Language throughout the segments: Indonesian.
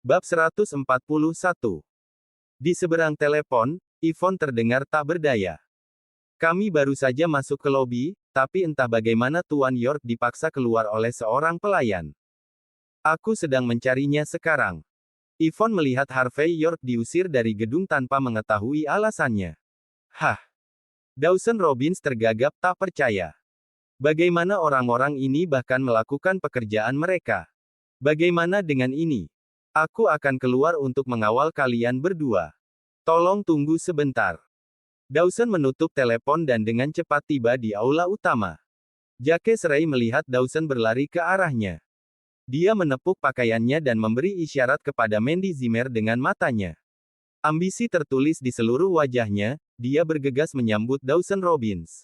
Bab 141. Di seberang telepon, Yvonne terdengar tak berdaya. Kami baru saja masuk ke lobi, tapi entah bagaimana Tuan York dipaksa keluar oleh seorang pelayan. Aku sedang mencarinya sekarang. Yvonne melihat Harvey York diusir dari gedung tanpa mengetahui alasannya. Hah? Dawson Robbins tergagap tak percaya. Bagaimana orang-orang ini bahkan melakukan pekerjaan mereka? Bagaimana dengan ini? Aku akan keluar untuk mengawal kalian berdua. Tolong tunggu sebentar. Dawson menutup telepon dan dengan cepat tiba di aula utama. Jake Serai melihat Dawson berlari ke arahnya. Dia menepuk pakaiannya dan memberi isyarat kepada Mandy Zimmer dengan matanya. Ambisi tertulis di seluruh wajahnya, dia bergegas menyambut Dawson Robbins.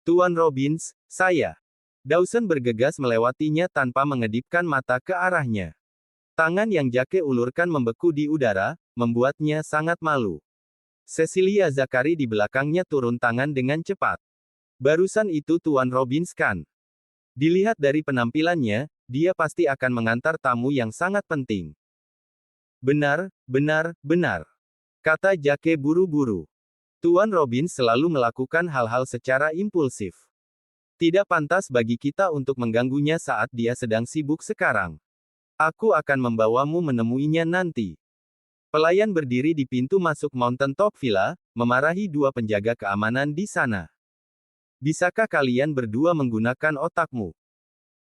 Tuan Robbins, saya. Dawson bergegas melewatinya tanpa mengedipkan mata ke arahnya. Tangan yang Jake ulurkan membeku di udara, membuatnya sangat malu. Cecilia Zakari di belakangnya turun tangan dengan cepat. Barusan itu Tuan Robbins kan? Dilihat dari penampilannya, dia pasti akan mengantar tamu yang sangat penting. Benar, kata Jake buru-buru. Tuan Robbins selalu melakukan hal-hal secara impulsif. Tidak pantas bagi kita untuk mengganggunya saat dia sedang sibuk sekarang. Aku akan membawamu menemuinya nanti. Pelayan berdiri di pintu masuk Mountain Top Villa, memarahi dua penjaga keamanan di sana. Bisakah kalian berdua menggunakan otakmu?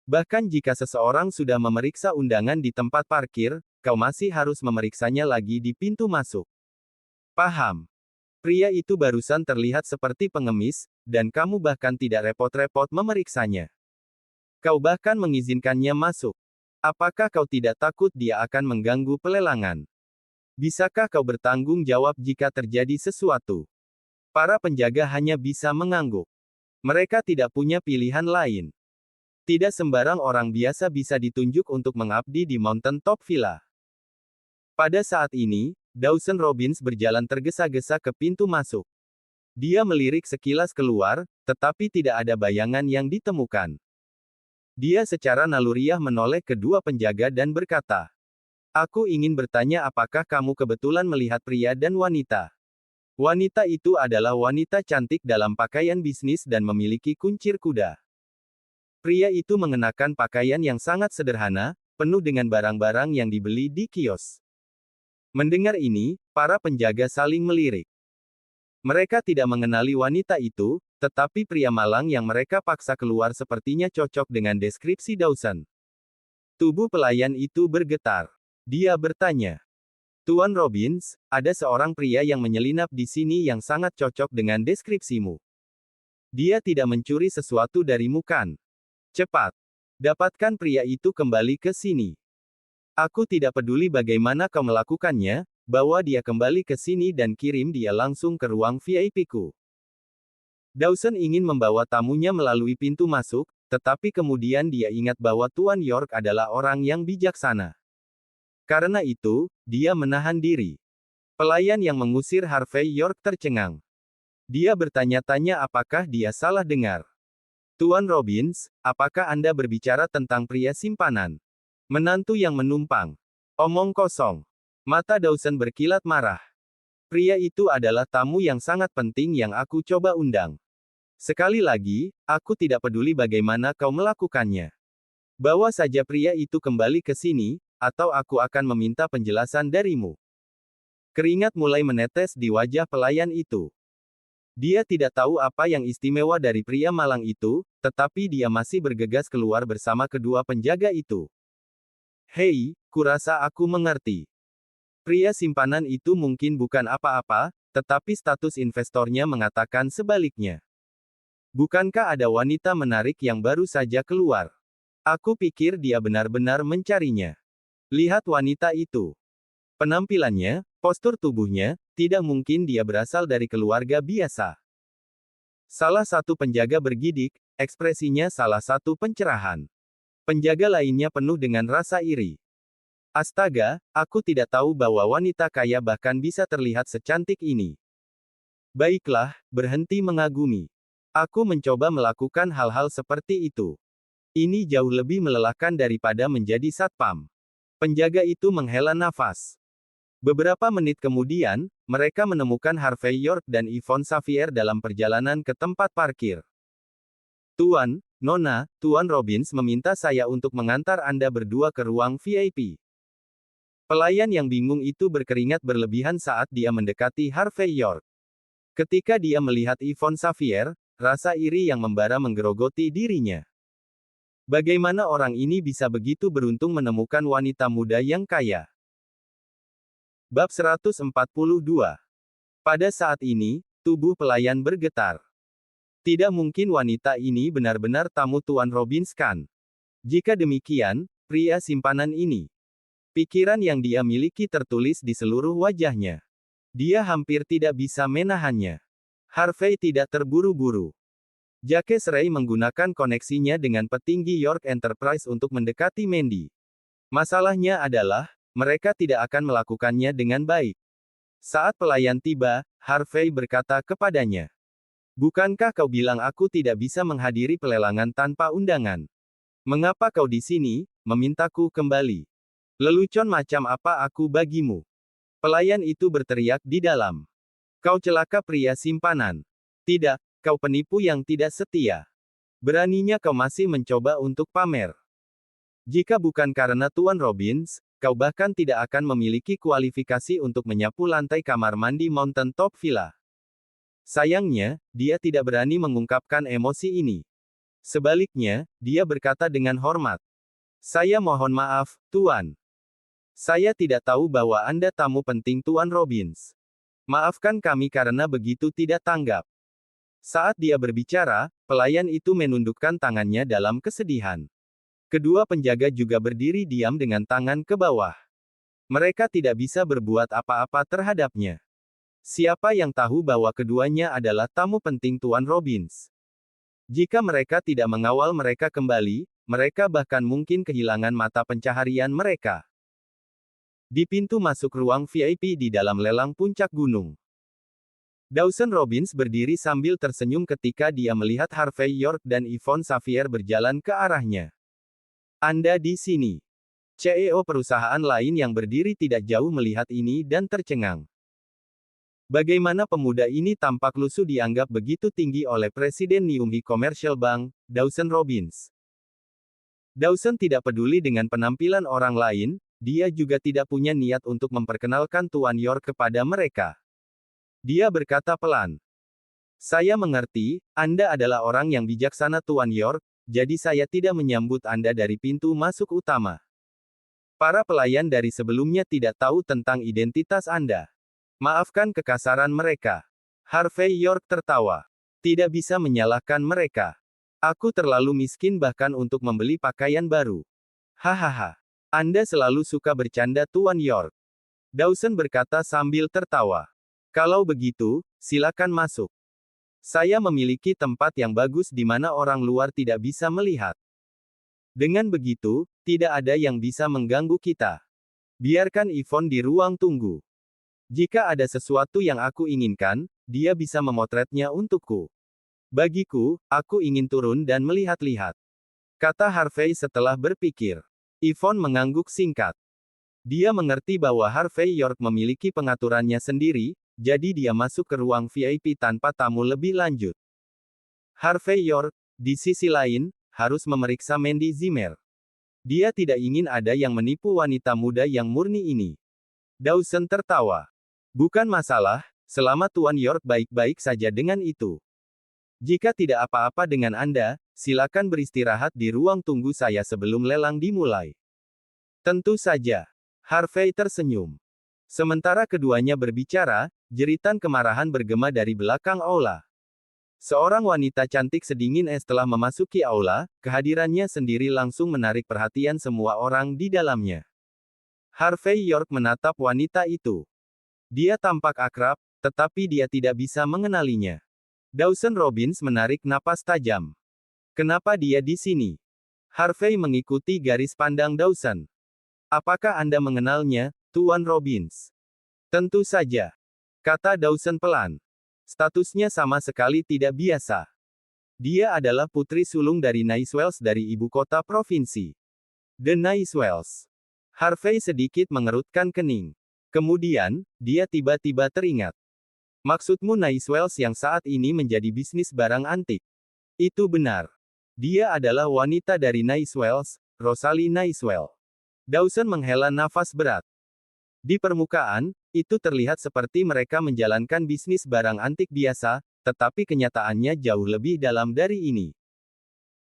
Bahkan jika seseorang sudah memeriksa undangan di tempat parkir, kau masih harus memeriksanya lagi di pintu masuk. Paham? Pria itu barusan terlihat seperti pengemis, dan kamu bahkan tidak repot-repot memeriksanya. Kau bahkan mengizinkannya masuk. Apakah kau tidak takut dia akan mengganggu pelelangan? Bisakah kau bertanggung jawab jika terjadi sesuatu? Para penjaga hanya bisa mengangguk. Mereka tidak punya pilihan lain. Tidak sembarang orang biasa bisa ditunjuk untuk mengabdi di Mountain Top Villa. Pada saat ini, Dawson Robbins berjalan tergesa-gesa ke pintu masuk. Dia melirik sekilas keluar, tetapi tidak ada bayangan yang ditemukan. Dia secara naluriah menoleh kedua penjaga dan berkata, "Aku ingin bertanya apakah kamu kebetulan melihat pria dan wanita?" Wanita itu adalah wanita cantik dalam pakaian bisnis dan memiliki kuncir kuda. Pria itu mengenakan pakaian yang sangat sederhana, penuh dengan barang-barang yang dibeli di kios. Mendengar ini, para penjaga saling melirik. Mereka tidak mengenali wanita itu, tetapi pria malang yang mereka paksa keluar sepertinya cocok dengan deskripsi Dawson. Tubuh pelayan itu bergetar. Dia bertanya, "Tuan Robbins, ada seorang pria yang menyelinap di sini yang sangat cocok dengan deskripsimu. Dia tidak mencuri sesuatu darimu kan? Cepat. Dapatkan pria itu kembali ke sini. Aku tidak peduli bagaimana kau melakukannya, bawa dia kembali ke sini dan kirim dia langsung ke ruang VIP-ku." Dawson ingin membawa tamunya melalui pintu masuk, tetapi kemudian dia ingat bahwa Tuan York adalah orang yang bijaksana. Karena itu, dia menahan diri. Pelayan yang mengusir Harvey York tercengang. Dia bertanya-tanya apakah dia salah dengar. "Tuan Robbins, apakah Anda berbicara tentang pria simpanan? Menantu yang menumpang?" Omong kosong. Mata Dawson berkilat marah. "Pria itu adalah tamu yang sangat penting yang aku coba undang. Sekali lagi, aku tidak peduli bagaimana kau melakukannya. Bawa saja pria itu kembali ke sini, atau aku akan meminta penjelasan darimu." Keringat mulai menetes di wajah pelayan itu. Dia tidak tahu apa yang istimewa dari pria malang itu, tetapi dia masih bergegas keluar bersama kedua penjaga itu. "Hei, kurasa aku mengerti. Pria simpanan itu mungkin bukan apa-apa, tetapi status investornya mengatakan sebaliknya. Bukankah ada wanita menarik yang baru saja keluar? Aku pikir dia benar-benar mencarinya. Lihat wanita itu. Penampilannya, postur tubuhnya, tidak mungkin dia berasal dari keluarga biasa." Salah satu penjaga bergidik, ekspresinya salah satu pencerahan. Penjaga lainnya penuh dengan rasa iri. "Astaga, aku tidak tahu bahwa wanita kaya bahkan bisa terlihat secantik ini. Baiklah, berhenti mengagumi. Aku mencoba melakukan hal-hal seperti itu. Ini jauh lebih melelahkan daripada menjadi satpam." Penjaga itu menghela nafas. Beberapa menit kemudian, mereka menemukan Harvey York dan Yvonne Xavier dalam perjalanan ke tempat parkir. Tuan, Nona, Tuan Robbins meminta saya untuk mengantar Anda berdua ke ruang VIP. Pelayan yang bingung itu berkeringat berlebihan saat dia mendekati Harvey York. Ketika dia melihat Yvonne Xavier, rasa iri yang membara menggerogoti dirinya. Bagaimana orang ini bisa begitu beruntung menemukan wanita muda yang kaya? Bab 142. Pada saat ini, tubuh pelayan bergetar. Tidak mungkin wanita ini benar-benar tamu Tuan Robbins kan? Jika demikian, pria simpanan ini. Pikiran yang dia miliki tertulis di seluruh wajahnya. Dia hampir tidak bisa menahannya. Harvey tidak terburu-buru. Jacques Ray menggunakan koneksinya dengan petinggi York Enterprise untuk mendekati Mandy. Masalahnya adalah, mereka tidak akan melakukannya dengan baik. Saat pelayan tiba, Harvey berkata kepadanya, "Bukankah kau bilang aku tidak bisa menghadiri pelelangan tanpa undangan? Mengapa kau di sini, memintaku kembali? Lelucon macam apa aku bagimu?" Pelayan itu berteriak di dalam. "Kau celaka pria simpanan. Tidak, kau penipu yang tidak setia. Beraninya kau masih mencoba untuk pamer. Jika bukan karena Tuan Robbins, kau bahkan tidak akan memiliki kualifikasi untuk menyapu lantai kamar mandi Mountain Top Villa." Sayangnya, dia tidak berani mengungkapkan emosi ini. Sebaliknya, dia berkata dengan hormat, "Saya mohon maaf, Tuan. Saya tidak tahu bahwa Anda tamu penting Tuan Robbins. Maafkan kami karena begitu tidak tanggap." Saat dia berbicara, pelayan itu menundukkan tangannya dalam kesedihan. Kedua penjaga juga berdiri diam dengan tangan ke bawah. Mereka tidak bisa berbuat apa-apa terhadapnya. Siapa yang tahu bahwa keduanya adalah tamu penting Tuan Robbins? Jika mereka tidak mengawal mereka kembali, mereka bahkan mungkin kehilangan mata pencaharian mereka. Di pintu masuk ruang VIP di dalam lelang puncak gunung, Dawson Robbins berdiri sambil tersenyum ketika dia melihat Harvey York dan Yvonne Xavier berjalan ke arahnya. "Anda di sini." CEO perusahaan lain yang berdiri tidak jauh melihat ini dan tercengang. Bagaimana pemuda ini tampak lusuh dianggap begitu tinggi oleh Presiden Niumhi Commercial Bank, Dawson Robbins. Dawson tidak peduli dengan penampilan orang lain, dia juga tidak punya niat untuk memperkenalkan Tuan York kepada mereka. Dia berkata pelan, "Saya mengerti, Anda adalah orang yang bijaksana Tuan York, jadi saya tidak menyambut Anda dari pintu masuk utama. Para pelayan dari sebelumnya tidak tahu tentang identitas Anda. Maafkan kekasaran mereka." Harvey York tertawa. "Tidak bisa menyalahkan mereka. Aku terlalu miskin bahkan untuk membeli pakaian baru." "Hahaha. Anda selalu suka bercanda Tuan York." Dawson berkata sambil tertawa. "Kalau begitu, silakan masuk. Saya memiliki tempat yang bagus di mana orang luar tidak bisa melihat. Dengan begitu, tidak ada yang bisa mengganggu kita. Biarkan Yvonne di ruang tunggu. Jika ada sesuatu yang aku inginkan, dia bisa memotretnya untukku. Bagiku, aku ingin turun dan melihat-lihat," kata Harvey setelah berpikir. Yvonne mengangguk singkat. Dia mengerti bahwa Harvey York memiliki pengaturannya sendiri, jadi dia masuk ke ruang VIP tanpa tamu lebih lanjut. Harvey York, di sisi lain, harus memeriksa Mandy Zimmer. Dia tidak ingin ada yang menipu wanita muda yang murni ini. Dawson tertawa. "Bukan masalah, selama Tuan York baik-baik saja dengan itu. Jika tidak apa-apa dengan Anda, silakan beristirahat di ruang tunggu saya sebelum lelang dimulai." "Tentu saja." Harvey tersenyum. Sementara keduanya berbicara, jeritan kemarahan bergema dari belakang aula. Seorang wanita cantik sedingin es telah memasuki aula, kehadirannya sendiri langsung menarik perhatian semua orang di dalamnya. Harvey York menatap wanita itu. Dia tampak akrab, tetapi dia tidak bisa mengenalinya. Dawson Robbins menarik napas tajam. "Kenapa dia di sini?" Harvey mengikuti garis pandang Dawson. "Apakah Anda mengenalnya, Tuan Robbins?" "Tentu saja," kata Dawson pelan. "Statusnya sama sekali tidak biasa. Dia adalah putri sulung dari Naiswells dari ibu kota provinsi. The Naiswells." Harvey sedikit mengerutkan kening. Kemudian, dia tiba-tiba teringat. Maksudmu Naiswells yang saat ini menjadi bisnis barang antik? Itu benar. Dia adalah wanita dari Naiswells, Rosalie Naiswell. Dawson menghela nafas berat. Di permukaan, itu terlihat seperti mereka menjalankan bisnis barang antik biasa, tetapi kenyataannya jauh lebih dalam dari ini.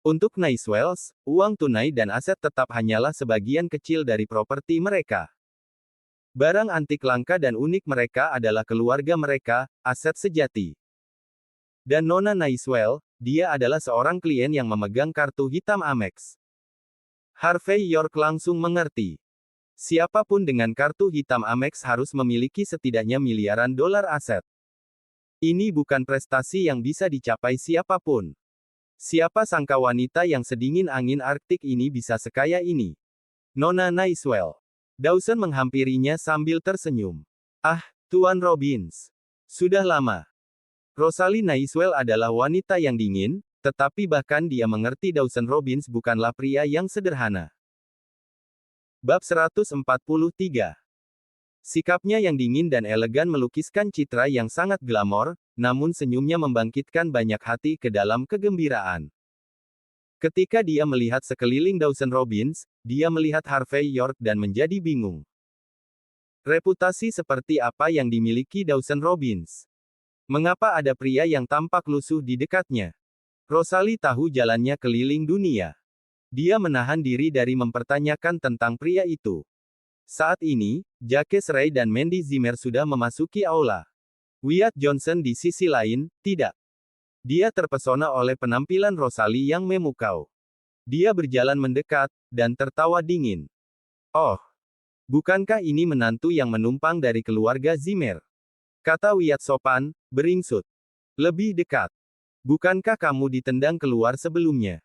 Untuk Naiswells, uang tunai dan aset tetap hanyalah sebagian kecil dari properti mereka. Barang antik langka dan unik mereka adalah keluarga mereka, aset sejati. Dan Nona Naiswell, dia adalah seorang klien yang memegang kartu hitam Amex. Harvey York langsung mengerti. Siapapun dengan kartu hitam Amex harus memiliki setidaknya miliaran dolar aset. Ini bukan prestasi yang bisa dicapai siapapun. Siapa sangka wanita yang sedingin angin Arktik ini bisa sekaya ini? Nona Naiswell. Dawson menghampirinya sambil tersenyum. Ah, Tuan Robbins. Sudah lama. Rosalie Naiswell adalah wanita yang dingin, tetapi bahkan dia mengerti Dawson Robbins bukanlah pria yang sederhana. Bab 143. Sikapnya yang dingin dan elegan melukiskan citra yang sangat glamor, namun senyumnya membangkitkan banyak hati ke dalam kegembiraan. Ketika dia melihat sekeliling Dawson Robbins, dia melihat Harvey York dan menjadi bingung. Reputasi seperti apa yang dimiliki Dawson Robbins? Mengapa ada pria yang tampak lusuh di dekatnya? Rosalie tahu jalannya keliling dunia. Dia menahan diri dari mempertanyakan tentang pria itu. Saat ini, Jacques Ray dan Mandy Zimmer sudah memasuki aula. Wyatt Johnson di sisi lain, tidak. Dia terpesona oleh penampilan Rosalie yang memukau. Dia berjalan mendekat, dan tertawa dingin. Oh, bukankah ini menantu yang menumpang dari keluarga Zimmer? Kata Wyatt sopan, beringsut. Lebih dekat. Bukankah kamu ditendang keluar sebelumnya?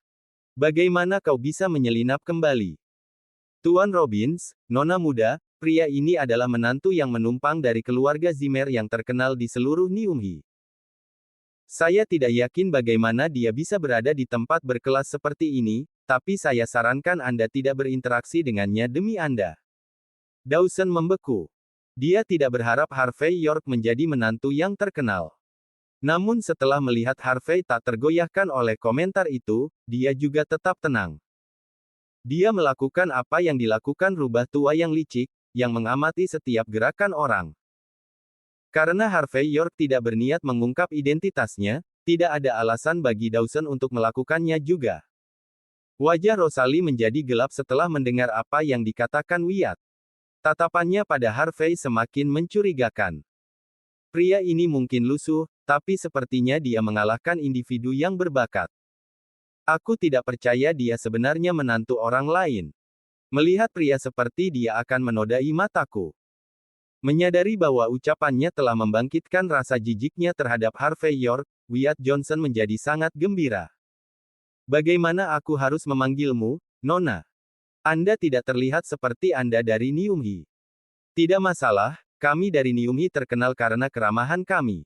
Bagaimana kau bisa menyelinap kembali? Tuan Robbins, nona muda, pria ini adalah menantu yang menumpang dari keluarga Zimmer yang terkenal di seluruh Niumhi. Saya tidak yakin bagaimana dia bisa berada di tempat berkelas seperti ini, tapi saya sarankan Anda tidak berinteraksi dengannya demi Anda. Dawson membeku. Dia tidak berharap Harvey York menjadi menantu yang terkenal. Namun setelah melihat Harvey tak tergoyahkan oleh komentar itu, dia juga tetap tenang. Dia melakukan apa yang dilakukan rubah tua yang licik, yang mengamati setiap gerakan orang. Karena Harvey York tidak berniat mengungkap identitasnya, tidak ada alasan bagi Dawson untuk melakukannya juga. Wajah Rosalie menjadi gelap setelah mendengar apa yang dikatakan Wyatt. Tatapannya pada Harvey semakin mencurigakan. Pria ini mungkin lusuh, tapi sepertinya dia mengalahkan individu yang berbakat. Aku tidak percaya dia sebenarnya menantu orang lain. Melihat pria seperti dia akan menodai mataku. Menyadari bahwa ucapannya telah membangkitkan rasa jijiknya terhadap Harvey York, Wyatt Johnson menjadi sangat gembira. Bagaimana aku harus memanggilmu, Nona? Anda tidak terlihat seperti Anda dari Niumhi. Tidak masalah, kami dari Niumhi terkenal karena keramahan kami.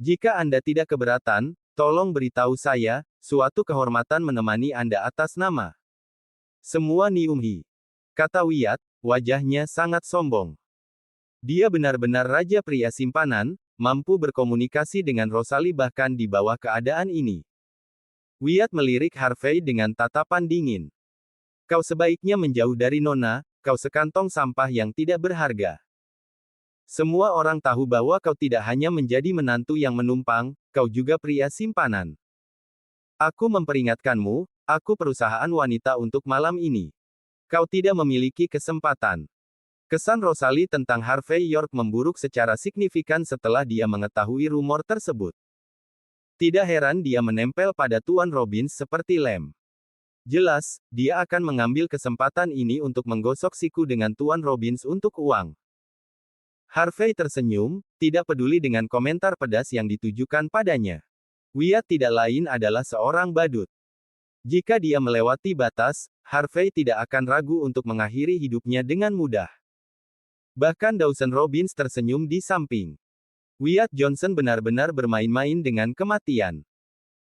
Jika Anda tidak keberatan, tolong beritahu saya, suatu kehormatan menemani Anda atas nama semua Niumhi. Kata Wyatt, wajahnya sangat sombong. Dia benar-benar raja pria simpanan, mampu berkomunikasi dengan Rosalie bahkan di bawah keadaan ini. Wyatt melirik Harvey dengan tatapan dingin. Kau sebaiknya menjauh dari Nona, kau sekantong sampah yang tidak berharga. Semua orang tahu bahwa kau tidak hanya menjadi menantu yang menumpang, kau juga pria simpanan. Aku memperingatkanmu, aku perusahaan wanita untuk malam ini. Kau tidak memiliki kesempatan. Kesan Rosalie tentang Harvey York memburuk secara signifikan setelah dia mengetahui rumor tersebut. Tidak heran dia menempel pada Tuan Robbins seperti lem. Jelas, dia akan mengambil kesempatan ini untuk menggosok siku dengan Tuan Robbins untuk uang. Harvey tersenyum, tidak peduli dengan komentar pedas yang ditujukan padanya. Wyatt tidak lain adalah seorang badut. Jika dia melewati batas, Harvey tidak akan ragu untuk mengakhiri hidupnya dengan mudah. Bahkan Dawson Robbins tersenyum di samping. Wyatt Johnson benar-benar bermain-main dengan kematian.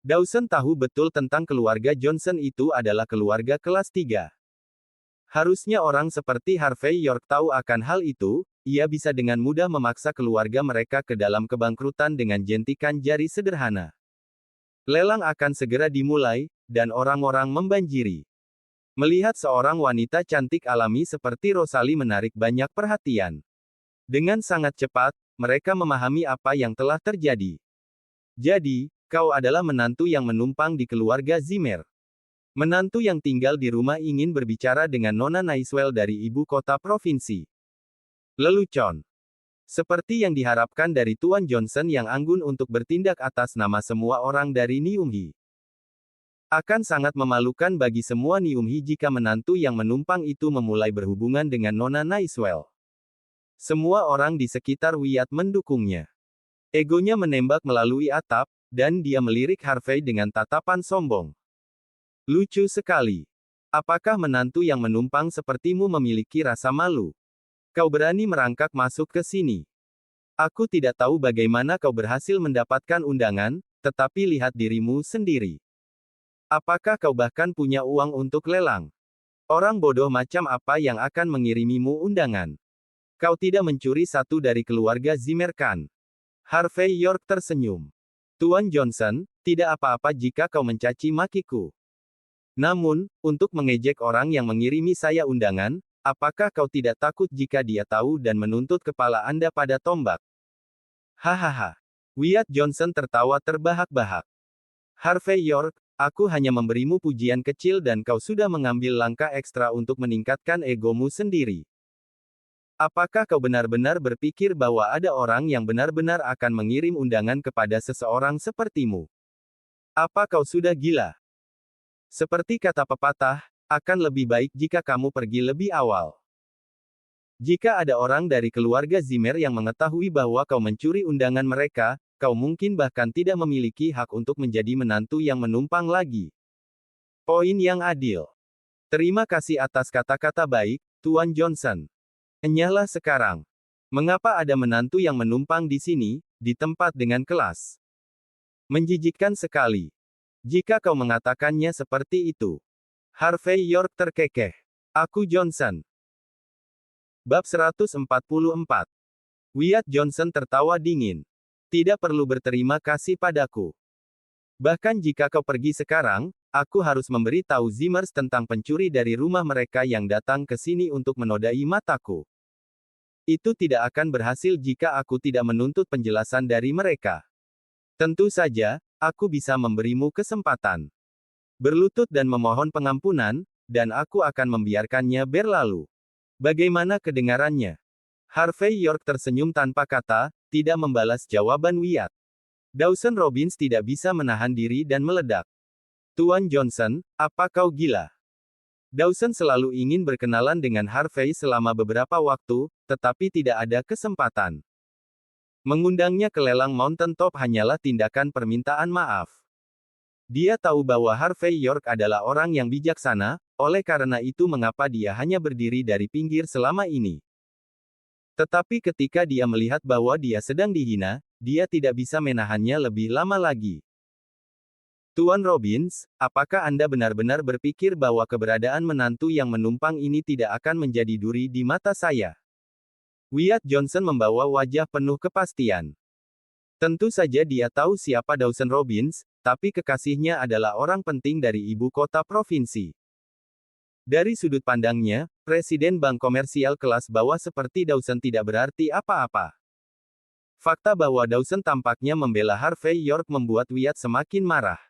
Dawson tahu betul tentang keluarga Johnson itu adalah keluarga kelas 3. Harusnya orang seperti Harvey York tahu akan hal itu, ia bisa dengan mudah memaksa keluarga mereka ke dalam kebangkrutan dengan jentikan jari sederhana. Lelang akan segera dimulai, dan orang-orang membanjiri. Melihat seorang wanita cantik alami seperti Rosalie menarik banyak perhatian. Dengan sangat cepat, mereka memahami apa yang telah terjadi. Jadi, kau adalah menantu yang menumpang di keluarga Zimmer. Menantu yang tinggal di rumah ingin berbicara dengan Nona Naiswell dari ibu kota provinsi. Lelucon. Seperti yang diharapkan dari Tuan Johnson yang anggun untuk bertindak atas nama semua orang dari Niumhi. Akan sangat memalukan bagi semua Niumhi jika menantu yang menumpang itu memulai berhubungan dengan Nona Naiswell. Semua orang di sekitar Wyatt mendukungnya. Egonya menembak melalui atap, dan dia melirik Harvey dengan tatapan sombong. Lucu sekali. Apakah menantu yang menumpang sepertimu memiliki rasa malu? Kau berani merangkak masuk ke sini. Aku tidak tahu bagaimana kau berhasil mendapatkan undangan, tetapi lihat dirimu sendiri. Apakah kau bahkan punya uang untuk lelang? Orang bodoh macam apa yang akan mengirimimu undangan? Kau tidak mencuri satu dari keluarga Zimmer kan? Harvey York tersenyum. Tuan Johnson, tidak apa-apa jika kau mencaci makiku. Namun, untuk mengejek orang yang mengirimi saya undangan, apakah kau tidak takut jika dia tahu dan menuntut kepala Anda pada tombak? Hahaha. Wyatt Johnson tertawa terbahak-bahak. Harvey York, aku hanya memberimu pujian kecil dan kau sudah mengambil langkah ekstra untuk meningkatkan egomu sendiri. Apakah kau benar-benar berpikir bahwa ada orang yang benar-benar akan mengirim undangan kepada seseorang sepertimu? Apa kau sudah gila? Seperti kata pepatah, akan lebih baik jika kamu pergi lebih awal. Jika ada orang dari keluarga Zimmer yang mengetahui bahwa kau mencuri undangan mereka, kau mungkin bahkan tidak memiliki hak untuk menjadi menantu yang menumpang lagi. Poin yang adil. Terima kasih atas kata-kata baik, Tuan Johnson. Enyahlah sekarang. Mengapa ada menantu yang menumpang di sini, di tempat dengan kelas? Menjijikkan sekali. Jika kau mengatakannya seperti itu. Harvey York terkekeh. Aku Johnson. Bab 144. Wyatt Johnson tertawa dingin. Tidak perlu berterima kasih padaku. Bahkan jika kau pergi sekarang, aku harus memberi tahu Zimmers tentang pencuri dari rumah mereka yang datang ke sini untuk menodai mataku. Itu tidak akan berhasil jika aku tidak menuntut penjelasan dari mereka. Tentu saja, aku bisa memberimu kesempatan. Berlutut dan memohon pengampunan, dan aku akan membiarkannya berlalu. Bagaimana kedengarannya? Harvey York tersenyum tanpa kata, tidak membalas jawaban Wyatt. Dawson Robbins tidak bisa menahan diri dan meledak. Tuan Johnson, apa kau gila? Dawson selalu ingin berkenalan dengan Harvey selama beberapa waktu, tetapi tidak ada kesempatan. Mengundangnya ke lelang Mountain Top hanyalah tindakan permintaan maaf. Dia tahu bahwa Harvey York adalah orang yang bijaksana, oleh karena itu mengapa dia hanya berdiri dari pinggir selama ini. Tetapi ketika dia melihat bahwa dia sedang dihina, dia tidak bisa menahannya lebih lama lagi. Tuan Robbins, apakah Anda benar-benar berpikir bahwa keberadaan menantu yang menumpang ini tidak akan menjadi duri di mata saya? Wyatt Johnson membawa wajah penuh kepastian. Tentu saja dia tahu siapa Dawson Robbins, tapi kekasihnya adalah orang penting dari ibu kota provinsi. Dari sudut pandangnya, Presiden Bank Komersial kelas bawah seperti Dawson tidak berarti apa-apa. Fakta bahwa Dawson tampaknya membela Harvey York membuat Wyatt semakin marah.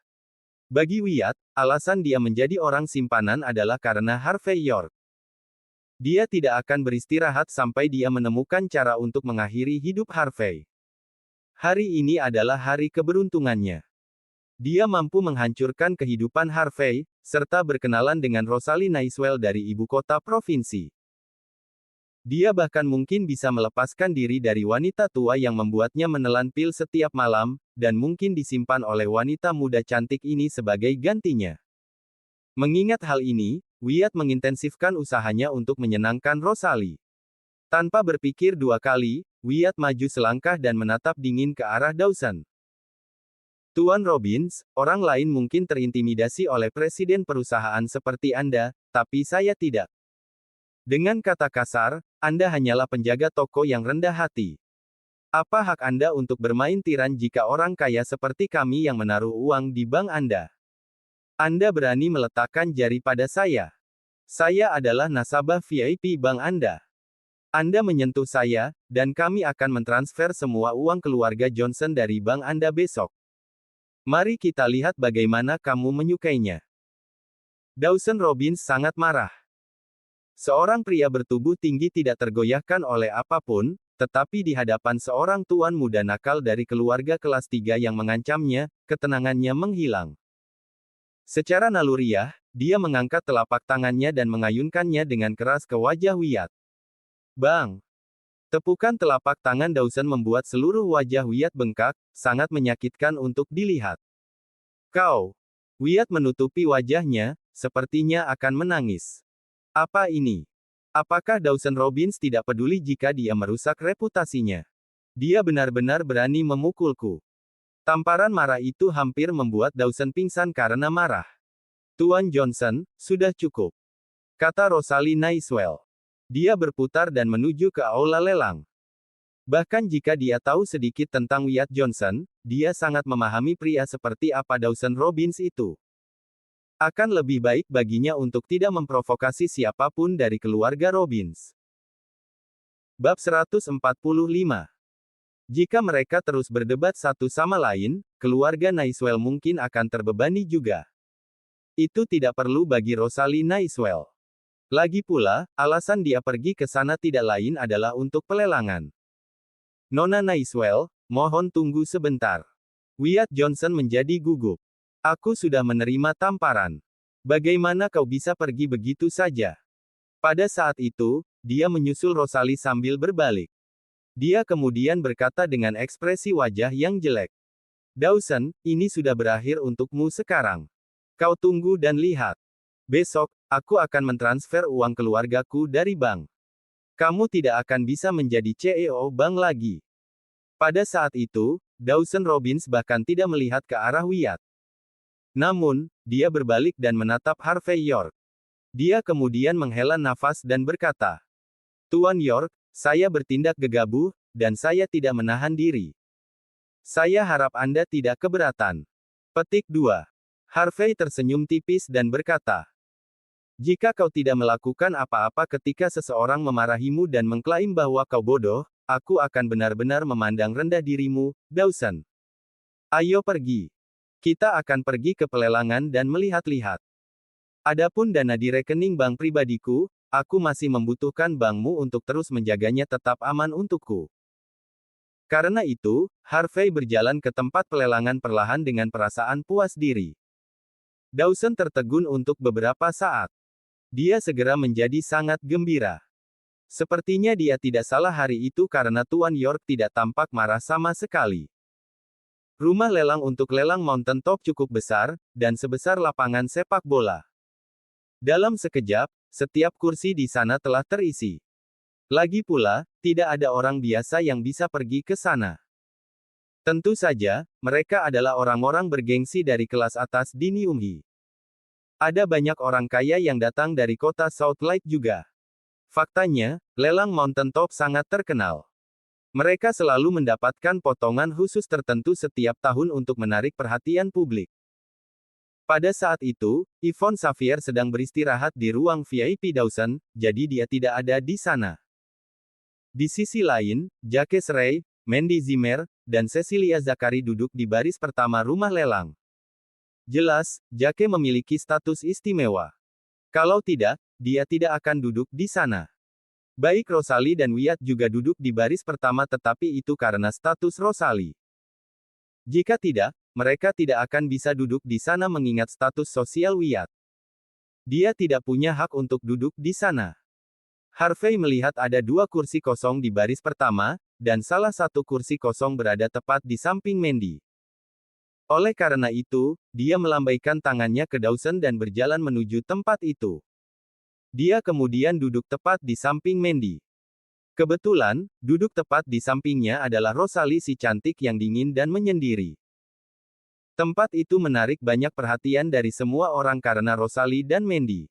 Bagi Wyatt, alasan dia menjadi orang simpanan adalah karena Harvey York. Dia tidak akan beristirahat sampai dia menemukan cara untuk mengakhiri hidup Harvey. Hari ini adalah hari keberuntungannya. Dia mampu menghancurkan kehidupan Harvey, serta berkenalan dengan Rosalie Naiswell dari ibu kota provinsi. Dia bahkan mungkin bisa melepaskan diri dari wanita tua yang membuatnya menelan pil setiap malam, dan mungkin disimpan oleh wanita muda cantik ini sebagai gantinya. Mengingat hal ini, Wyatt mengintensifkan usahanya untuk menyenangkan Rosalie. Tanpa berpikir dua kali, Wyatt maju selangkah dan menatap dingin ke arah Dawson. Tuan Robbins, orang lain mungkin terintimidasi oleh presiden perusahaan seperti Anda, tapi saya tidak. Dengan kata kasar, Anda hanyalah penjaga toko yang rendah hati. Apa hak Anda untuk bermain tiran jika orang kaya seperti kami yang menaruh uang di bank Anda? Anda berani meletakkan jari pada saya. Saya adalah nasabah VIP bank Anda. Anda menyentuh saya, dan kami akan mentransfer semua uang keluarga Johnson dari bank Anda besok. Mari kita lihat bagaimana kamu menyukainya. Dawson Robbins sangat marah. Seorang pria bertubuh tinggi tidak tergoyahkan oleh apapun, tetapi di hadapan seorang tuan muda nakal dari keluarga kelas 3 yang mengancamnya, ketenangannya menghilang. Secara naluriah, dia mengangkat telapak tangannya dan mengayunkannya dengan keras ke wajah Wyatt. Bang! Tepukan telapak tangan Dawson membuat seluruh wajah Wyatt bengkak, sangat menyakitkan untuk dilihat. Kau! Wyatt menutupi wajahnya, sepertinya akan menangis. Apa ini? Apakah Dawson Robbins tidak peduli jika dia merusak reputasinya? Dia benar-benar berani memukulku. Tamparan marah itu hampir membuat Dawson pingsan karena marah. Tuan Johnson, sudah cukup. Kata Rosalie Nightingale. Dia berputar dan menuju ke aula lelang. Bahkan jika dia tahu sedikit tentang Wyatt Johnson, dia sangat memahami pria seperti apa Dawson Robbins itu. Akan lebih baik baginya untuk tidak memprovokasi siapapun dari keluarga Robbins. Bab 145. Jika mereka terus berdebat satu sama lain, keluarga Nightingale mungkin akan terbebani juga. Itu tidak perlu bagi Rosalie Nightingale. Lagi pula, alasan dia pergi ke sana tidak lain adalah untuk pelelangan. Nona Nightingale, mohon tunggu sebentar. Wyatt Johnson menjadi gugup. Aku sudah menerima tamparan. Bagaimana kau bisa pergi begitu saja? Pada saat itu, dia menyusul Rosalie sambil berbalik. Dia kemudian berkata dengan ekspresi wajah yang jelek. Dawson, ini sudah berakhir untukmu sekarang. Kau tunggu dan lihat. Besok, aku akan mentransfer uang keluargaku dari bank. Kamu tidak akan bisa menjadi CEO bank lagi. Pada saat itu, Dawson Robbins bahkan tidak melihat ke arah Wyatt. Namun, dia berbalik dan menatap Harvey York. Dia kemudian menghela nafas dan berkata, Tuan York, saya bertindak gegabah, dan saya tidak menahan diri. Saya harap Anda tidak keberatan. Petik 2. Harvey tersenyum tipis dan berkata, jika kau tidak melakukan apa-apa ketika seseorang memarahimu dan mengklaim bahwa kau bodoh, aku akan benar-benar memandang rendah dirimu, Dawson. Ayo pergi. Kita akan pergi ke pelelangan dan melihat-lihat. Adapun dana di rekening bank pribadiku, aku masih membutuhkan bankmu untuk terus menjaganya tetap aman untukku. Karena itu, Harvey berjalan ke tempat pelelangan perlahan dengan perasaan puas diri. Dawson tertegun untuk beberapa saat. Dia segera menjadi sangat gembira. Sepertinya dia tidak salah hari itu karena Tuan York tidak tampak marah sama sekali. Rumah lelang untuk lelang Mountain Top cukup besar, dan sebesar lapangan sepak bola. Dalam sekejap, setiap kursi di sana telah terisi. Lagi pula, tidak ada orang biasa yang bisa pergi ke sana. Tentu saja, mereka adalah orang-orang bergengsi dari kelas atas di Niumhi. Ada banyak orang kaya yang datang dari kota South Lake juga. Faktanya, lelang Mountain Top sangat terkenal. Mereka selalu mendapatkan potongan khusus tertentu setiap tahun untuk menarik perhatian publik. Pada saat itu, Yvonne Xavier sedang beristirahat di ruang VIP Dawson, jadi dia tidak ada di sana. Di sisi lain, Jacques Ray, Mandy Zimmer, dan Cecilia Zachary duduk di baris pertama rumah lelang. Jelas, Jacques memiliki status istimewa. Kalau tidak, dia tidak akan duduk di sana. Baik Rosalie dan Wyatt juga duduk di baris pertama tetapi itu karena status Rosalie. Jika tidak, mereka tidak akan bisa duduk di sana mengingat status sosial Wyatt. Dia tidak punya hak untuk duduk di sana. Harvey melihat ada 2 kursi kosong di baris pertama, dan salah satu kursi kosong berada tepat di samping Mandy. Oleh karena itu, dia melambaikan tangannya ke Dawson dan berjalan menuju tempat itu. Dia kemudian duduk tepat di samping Mandy. Kebetulan, duduk tepat di sampingnya adalah Rosalie si cantik yang dingin dan menyendiri. Tempat itu menarik banyak perhatian dari semua orang karena Rosalie dan Mandy.